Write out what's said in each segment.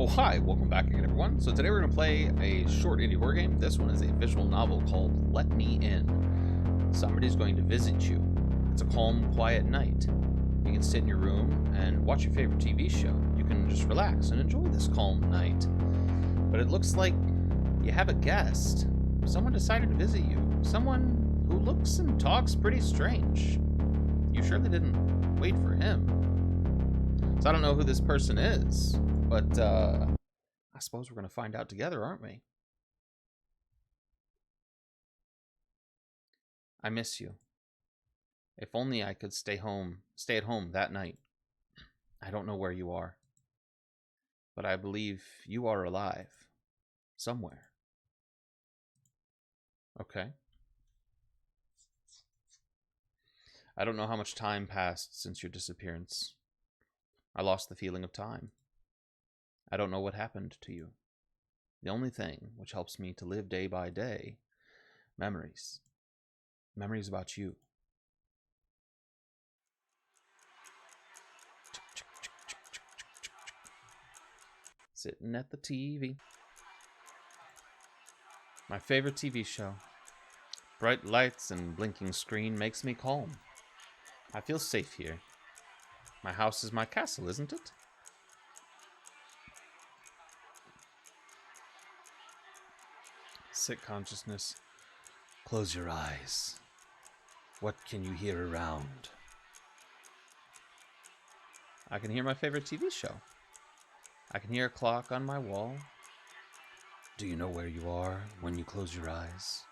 Oh, hi, welcome back again, everyone. So today we're going to play a short indie horror game. This one is a visual novel called Let Me In. Somebody's going to visit you. It's a calm, quiet night. You can sit in your room and watch your favorite TV show. You can just relax and enjoy this calm night. But it looks like you have a guest. Someone decided to visit you. Someone who looks and talks pretty strange. You surely didn't wait for him. So I don't know who this person is, but I suppose we're going to find out together, aren't we? I miss you. If only I could stay at home that night. I don't know where you are, but I believe you are alive somewhere. Okay. I don't know how much time passed since your disappearance. I lost the feeling of time. I don't know what happened to you. The only thing which helps me to live day by day, memories. Memories about you. Sitting at the TV. My favorite TV show. Bright lights and blinking screen makes me calm. I feel safe here. My house is my castle, isn't it? Sick consciousness. Close your eyes. What can you hear around? I can hear my favorite TV show. I can hear a clock on my wall. Do you know where you are when you close your eyes?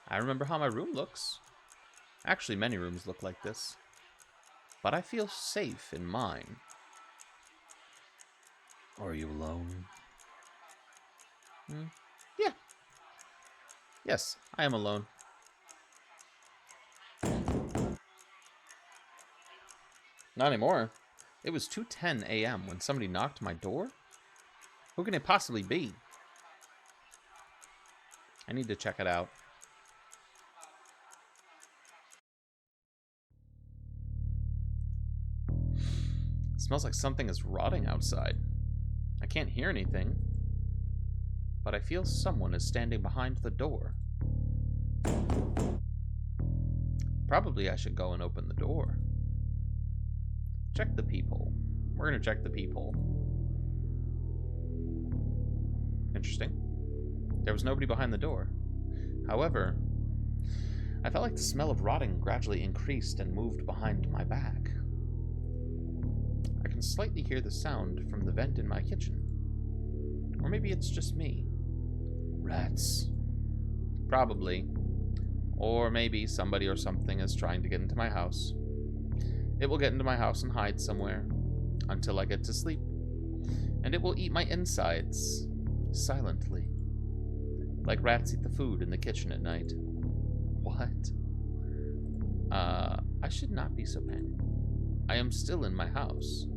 I remember how my room looks. Actually, many rooms look like this. But I feel safe in mine. Are you alone? Yeah. Yes, I am alone. Not anymore. It was 2:10 a.m. when somebody knocked my door? Who can it possibly be? I need to check it out. It smells like something is rotting outside. I can't hear anything, but I feel someone is standing behind the door. Probably I should go and open the door. Check the peephole. We're going to check the peephole. Interesting. There was nobody behind the door. However, I felt like the smell of rotting gradually increased and moved behind my back. I can slightly hear the sound from the vent in my kitchen. Or maybe it's just me. Rats. Probably. Or maybe somebody or something is trying to get into my house. It will get into my house and hide somewhere until I get to sleep. And it will eat my insides silently. Like rats eat the food in the kitchen at night. What? I should not be so panicked. I am still in my house.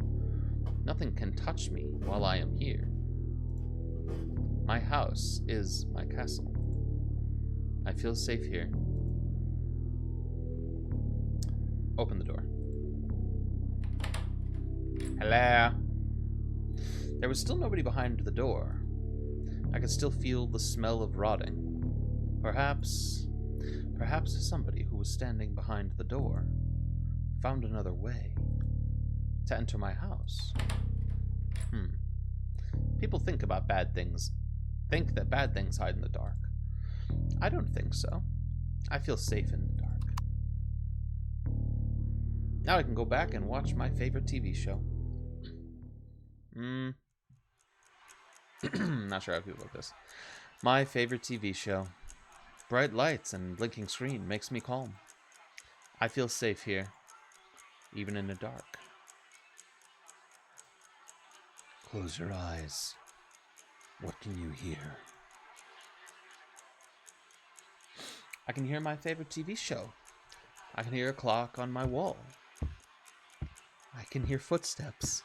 Nothing can touch me while I am here. My house is my castle. I feel safe here. Open the door. Hello? There was still nobody behind the door. I could still feel the smell of rotting. Perhaps somebody who was standing behind the door found another way to enter my house. People think about bad things. Think that bad things hide in the dark. I don't think so. I feel safe in the dark. Now I can go back and watch my favorite TV show. Not sure how I feel about this. My favorite TV show. Bright lights and blinking screen makes me calm. I feel safe here, even in the dark. Close your eyes. What can you hear? I can hear my favorite TV show. I can hear a clock on my wall. I can hear footsteps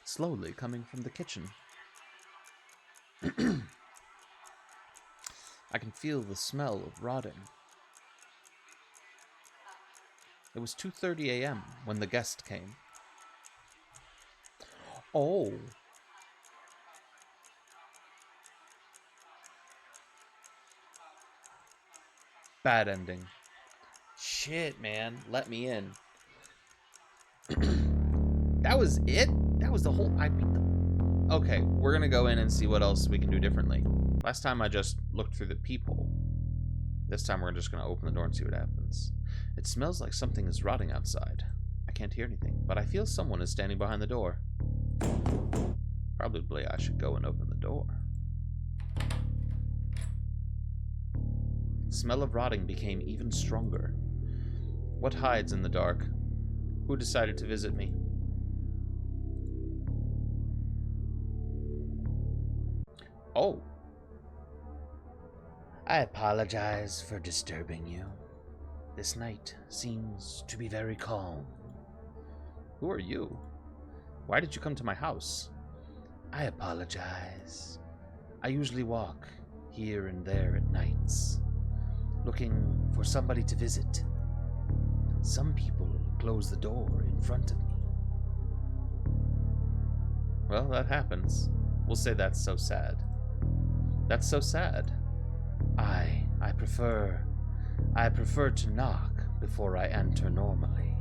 slowly coming from the kitchen. I can feel the smell of rotting. It was 2:30 a.m. when the guest came. Oh. Bad ending. Shit, man. Let me in. That was it? That was the whole... I beat the... Okay, we're gonna go in and see what else we can do differently. Last time I just looked through the peephole. This time we're just gonna open the door and see what happens. It smells like something is rotting outside. I can't hear anything, but I feel someone is standing behind the door. Probably I should go and open the door. The smell of rotting became even stronger. What hides in the dark? Who decided to visit me? Oh. I apologize for disturbing you. This night seems to be very calm. Who are you? Why did you come to my house? I apologize. I usually walk here and there at nights, looking for somebody to visit. Some people close the door in front of me. Well, that happens. We'll say that's so sad. That's so sad. I prefer to knock before I enter normally.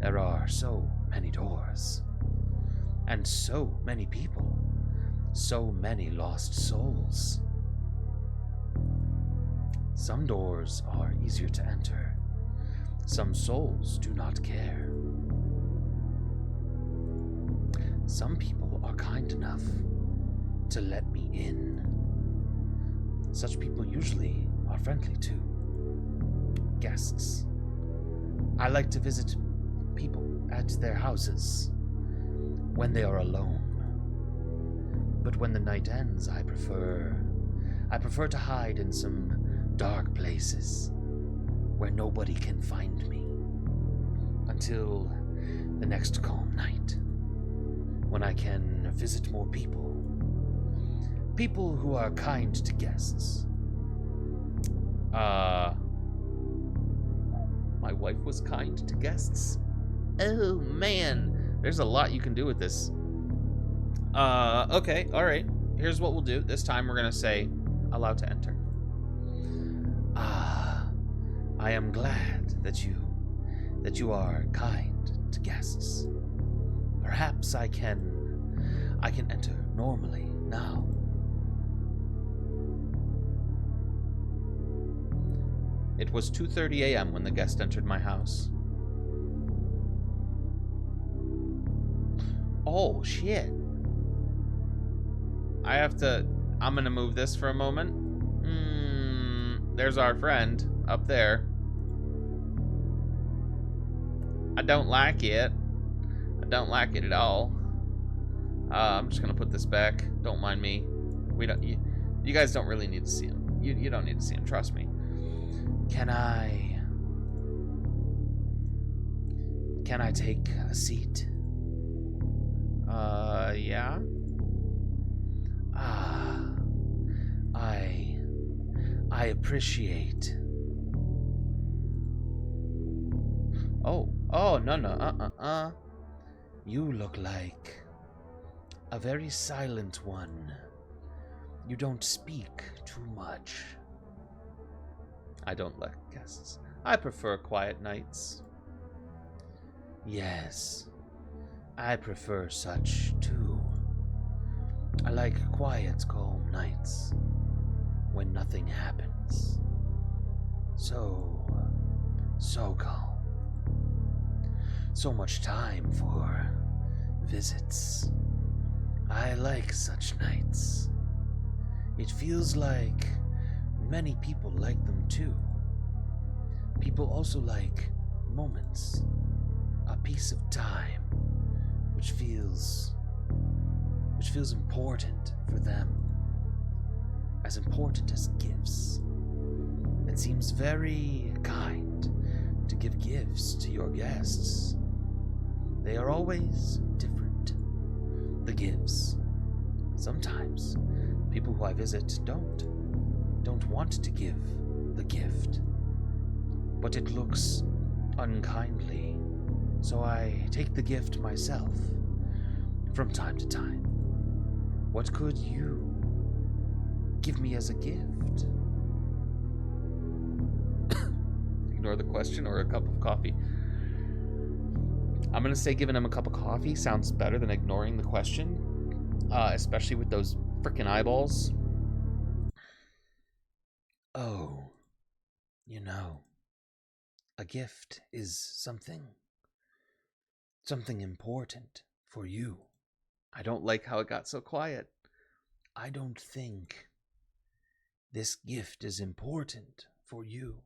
There are so many doors, and so many people, so many lost souls. Some doors are easier to enter. Some souls do not care. Some people are kind enough to let me in. Such people usually are friendly too. Guests. I like to visit people at their houses when they are alone. But when the night ends, I prefer to hide in some dark places where nobody can find me until the next calm night, when I can visit more people. People who are kind to guests. My wife was kind to guests? Oh, man. There's a lot you can do with this. Okay, alright. Here's what we'll do. This time we're gonna say, allowed to enter. I am glad that you are kind to guests. Perhaps I can enter normally now. It was 2:30 a.m. when the guest entered my house. Oh, shit. I'm gonna move this for a moment. There's our friend up there. I don't like it. I don't like it at all. I'm just gonna put this back. Don't mind me. You guys don't really need to see him. You don't need to see him, trust me. Can I take a seat? Yeah. I appreciate. Oh, no. You look like a very silent one. You don't speak too much. I don't like guests. I prefer quiet nights. Yes, I prefer such too. I like quiet, calm nights when nothing happens. So calm. So much time for visits. I like such nights. It feels like many people like them too. People also like moments, a piece of time, which feels important for them, as important as gifts. It seems very kind to give gifts to your guests. They are always different, the gifts. Sometimes people who I visit don't want to give the gift, but it looks unkindly, so I take the gift myself. from time to time. What could you give me as a gift? Ignore the question or a cup of coffee. I'm going to say giving him a cup of coffee sounds better than ignoring the question, especially with those freaking eyeballs. Oh, you know, a gift is something important for you. I don't like how it got so quiet. I don't think this gift is important for you.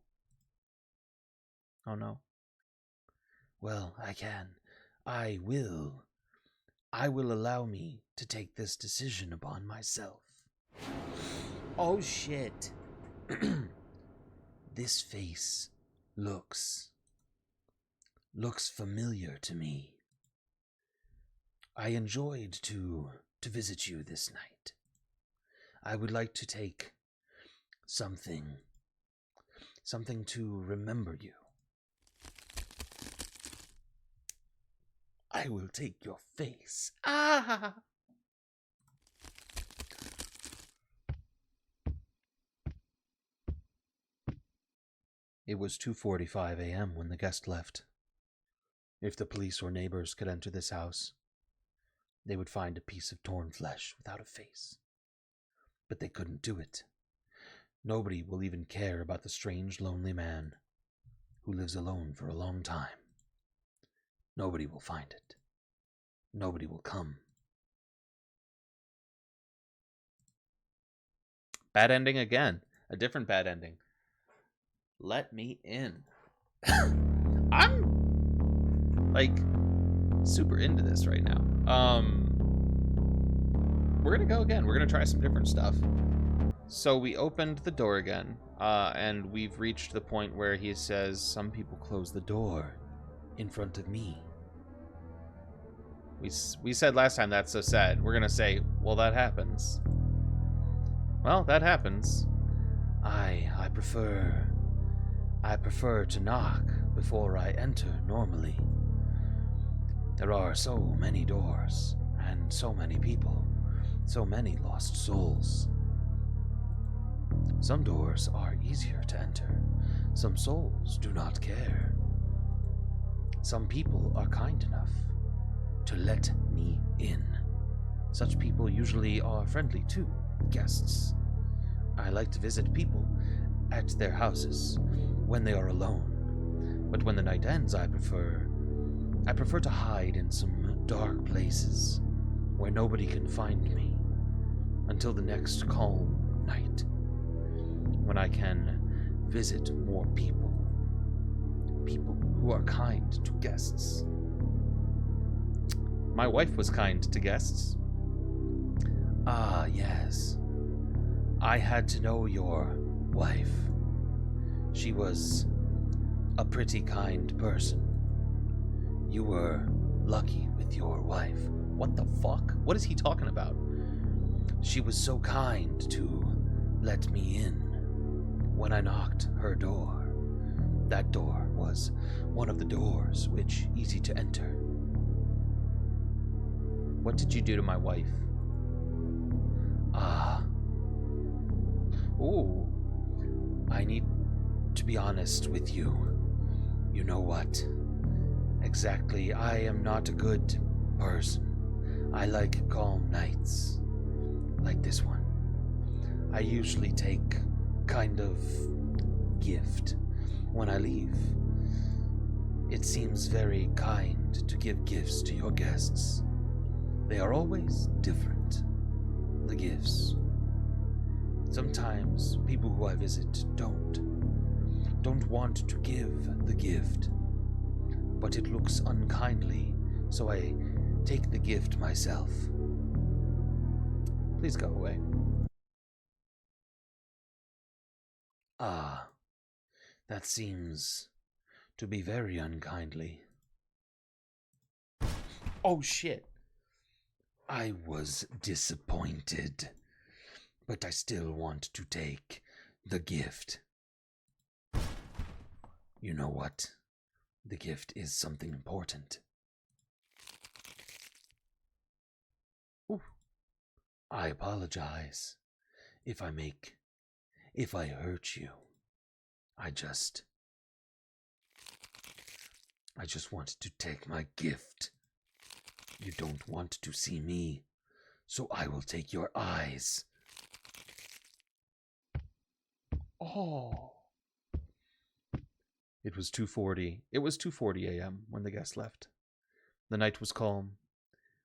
Oh no. Well, I will allow me to take this decision upon myself. Oh shit. This face looks familiar to me. I enjoyed to visit you this night. I would like to take something to remember you. I will take your face. Ah! It was 2:45 a.m. when the guest left. If the police or neighbors could enter this house, they would find a piece of torn flesh without a face. But they couldn't do it. Nobody will even care about the strange, lonely man who lives alone for a long time. Nobody will find it. Nobody will come. Bad ending again. A different bad ending. Let me in. I'm like super into this right now. We're gonna go again. We're gonna try some different stuff. So we opened the door again, and we've reached the point where he says, "Some people close the door in front of me." We said last time that's so sad. We're gonna say, well, that happens. Well, that happens. I prefer to knock before I enter normally. There are so many doors, and so many people, so many lost souls. Some doors are easier to enter. Some souls do not care. Some people are kind enough to let me in. Such people usually are friendly to guests. I like to visit people at their houses when they are alone. But when the night ends, I prefer to hide in some dark places where nobody can find me until the next calm night, when I can visit more people. People who are kind to guests. My wife was kind to guests. Ah, yes. I had to know your wife. She was a pretty kind person. You were lucky with your wife. What the fuck? What is he talking about? She was so kind to let me in when I knocked her door. That door was one of the doors which easy to enter. What did you do to my wife? Ah. Ooh. I need to be honest with you. You know what? Exactly, I am not a good person. I like calm nights. Like this one. I usually take kind of gift when I leave. It seems very kind to give gifts to your guests. They are always different, the gifts. Sometimes people who I visit don't want to give the gift, but it looks unkindly, so I take the gift myself. Please go away. Ah, that seems to be very unkindly. Oh shit. I was disappointed, but I still want to take the gift. You know what? The gift is something important. Ooh. I apologize if I hurt you. I just wanted to take my gift. You don't want to see me, so I will take your eyes. Oh. It was 2:40 a.m. when the guest left. The night was calm,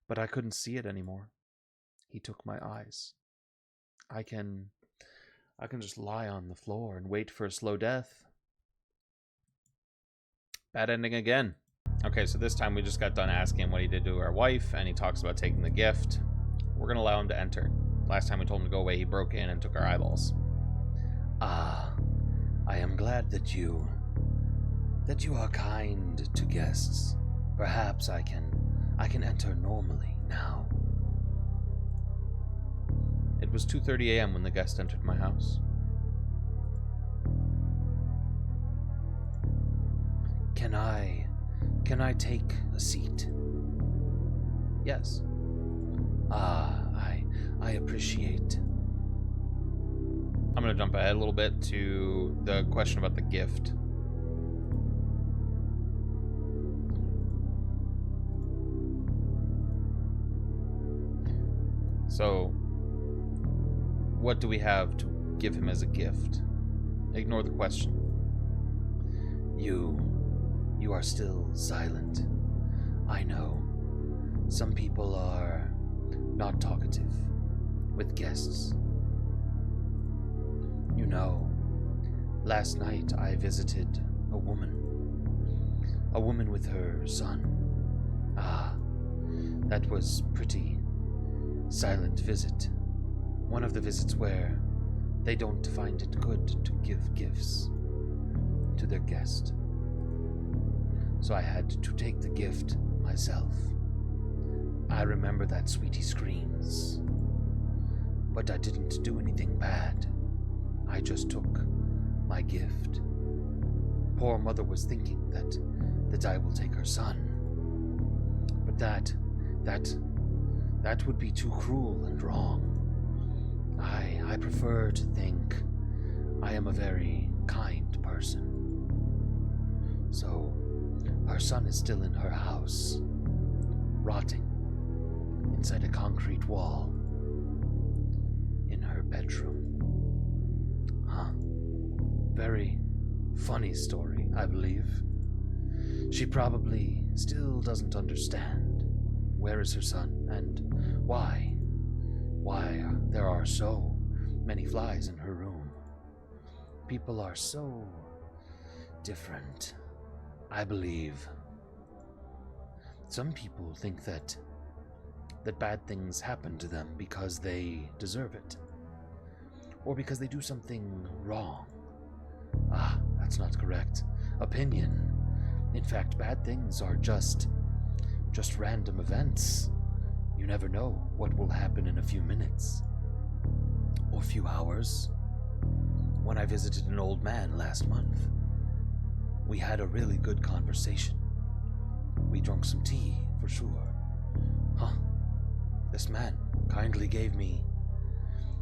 but I couldn't see it anymore. He took my eyes. I can just lie on the floor and wait for a slow death. Bad ending again. Okay, so this time we just got done asking him what he did to our wife, and he talks about taking the gift. We're gonna allow him to enter. Last time we told him to go away, he broke in and took our eyeballs. Ah, I am glad that you are kind to guests. Perhaps I can enter normally now. It was 2:30 a.m. when the guest entered my house. Can I take a seat? Yes. I appreciate. I'm going to jump ahead a little bit to the question about the gift. So, what do we have to give him as a gift? Ignore the question. You are still silent. I know. Some people are not talkative with guests. You know, last night I visited a woman with her son. That was pretty silent visit. One of the visits where they don't find it good to give gifts to their guest. So I had to take the gift myself. I remember that Sweetie screams, but I didn't do anything bad. I just took my gift. Poor mother was thinking that I will take her son, but that would be too cruel and wrong. I prefer to think I am a very kind person. So, her son is still in her house, rotting inside a concrete wall in her bedroom. Very funny story, I believe. She probably still doesn't understand. Where is her son, and why there are so many flies in her room. People are so different. I believe some people think that bad things happen to them because they deserve it, or because they do something wrong. That's not correct opinion. In fact, bad things are just random events. You never know what will happen in a few minutes or few hours. When I visited an old man last month, we had a really good conversation. We drank some tea, for sure. This man kindly gave me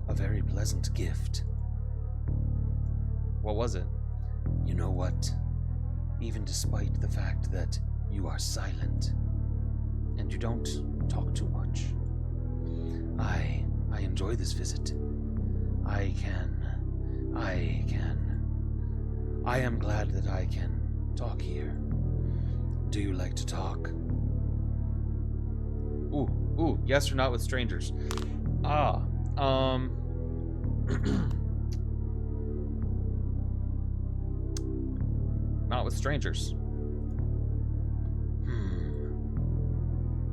a very pleasant gift. What was it? You know what? Even despite the fact that you are silent and you don't talk too much, I enjoy this visit. I am glad that I can talk here. Do you like to talk? Ooh, yes or not with strangers. Not with strangers.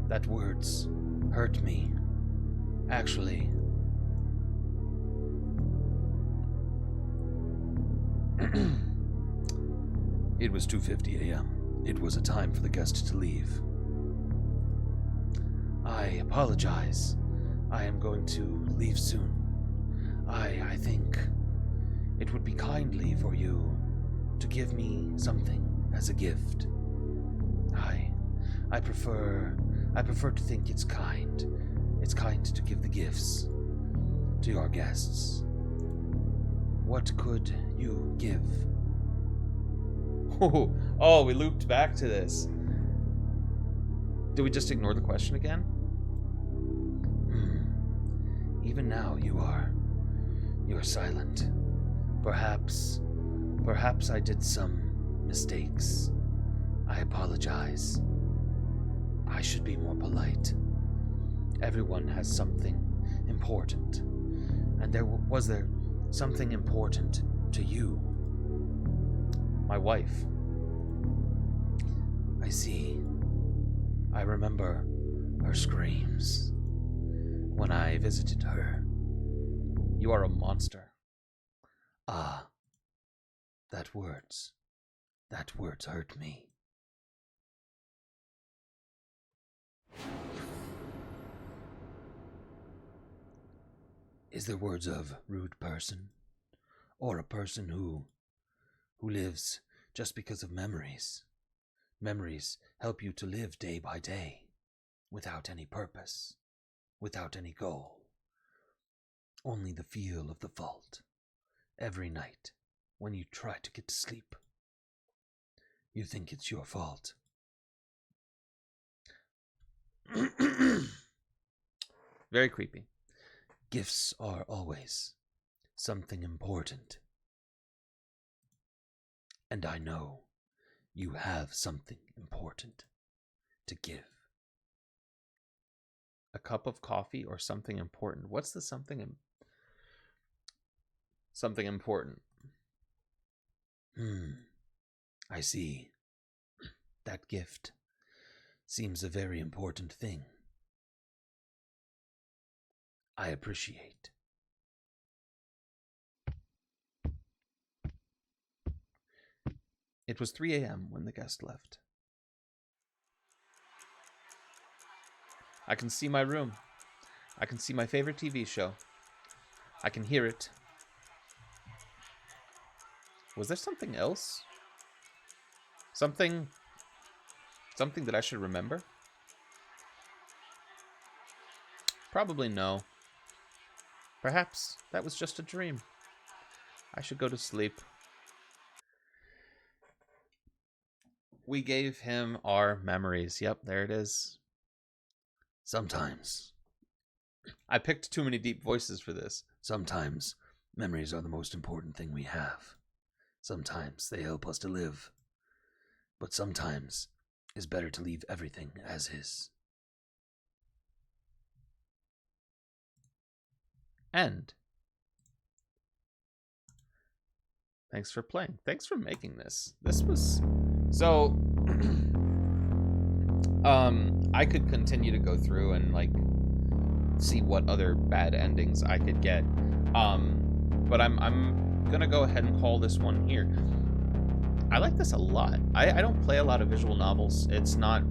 That words hurt me. Actually. It was 2:50 a.m. It was a time for the guest to leave. I apologize. I am going to leave soon. I think it would be kindly for you to give me something as a gift. I prefer to think it's kind. It's kind to give the gifts to your guests. What could you give? Oh, we looped back to this. Did we just ignore the question again? Even now you're silent. Perhaps I did some mistakes. I apologize. I should be more polite. Everyone has something important. And was there something important to you? My wife. I see. I remember her screams when I visited her. You are a monster. Ah, that words hurt me. Is there words of rude person? Or a person who lives just because of memories? Memories help you to live day by day, without any purpose, without any goal. Only the feel of the vault. Every night, when you try to get to sleep, you think it's your fault. Very creepy. Gifts are always something important. And I know you have something important to give. A cup of coffee or something important? What's the something important? I see. That gift seems a very important thing. I appreciate. It was 3 a.m. when the guest left. I can see my room. I can see my favorite TV show. I can hear it. Was there something else? Something that I should remember? Probably no. Perhaps that was just a dream. I should go to sleep. We gave him our memories. Yep, there it is. Sometimes. I picked too many deep voices for this. Sometimes memories are the most important thing we have. Sometimes they help us to live. But sometimes it's better to leave everything as is. End. Thanks for playing. Thanks for making this. This was... So... I could continue to go through and, like, see what other bad endings I could get. But I'm gonna go ahead and call this one here. I like this a lot. I don't play a lot of visual novels. It's not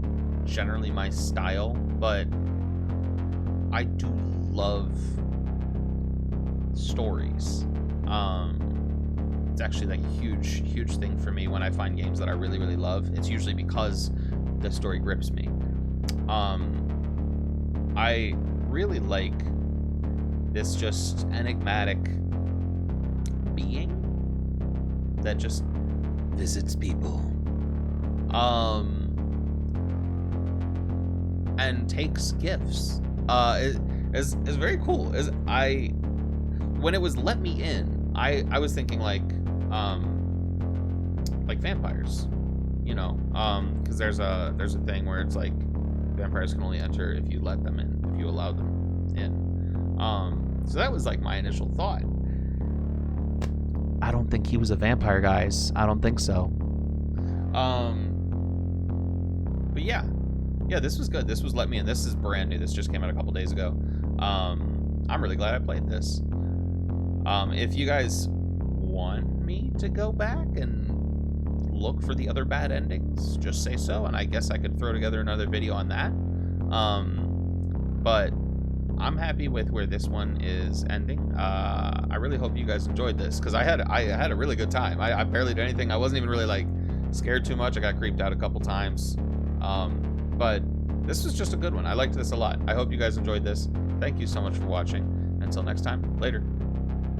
generally my style, but I do love stories. It's actually like a huge thing for me when I find games that I really love. It's usually because the story grips me. I really like this just enigmatic being that just visits people. And takes gifts. It's very cool. When it was let me in, I was thinking like vampires, you know, because there's a thing where it's like vampires can only enter if you let them in, if you allow them in. So that was like my initial thought. I don't think he was a vampire, guys. I don't think so. But yeah, this was good. This was let me in. This is brand new. This just came out a couple days ago. I'm really glad I played this. If you guys want me to go back and look for the other bad endings, just say so, and I guess I could throw together another video on that. But I'm happy with where this one is ending. I really hope you guys enjoyed this, because I had a really good time. I barely did anything. I wasn't even really like scared too much. I got creeped out a couple times. But this was just a good one. I liked this a lot. I hope you guys enjoyed this. Thank you so much for watching. Until next time, later.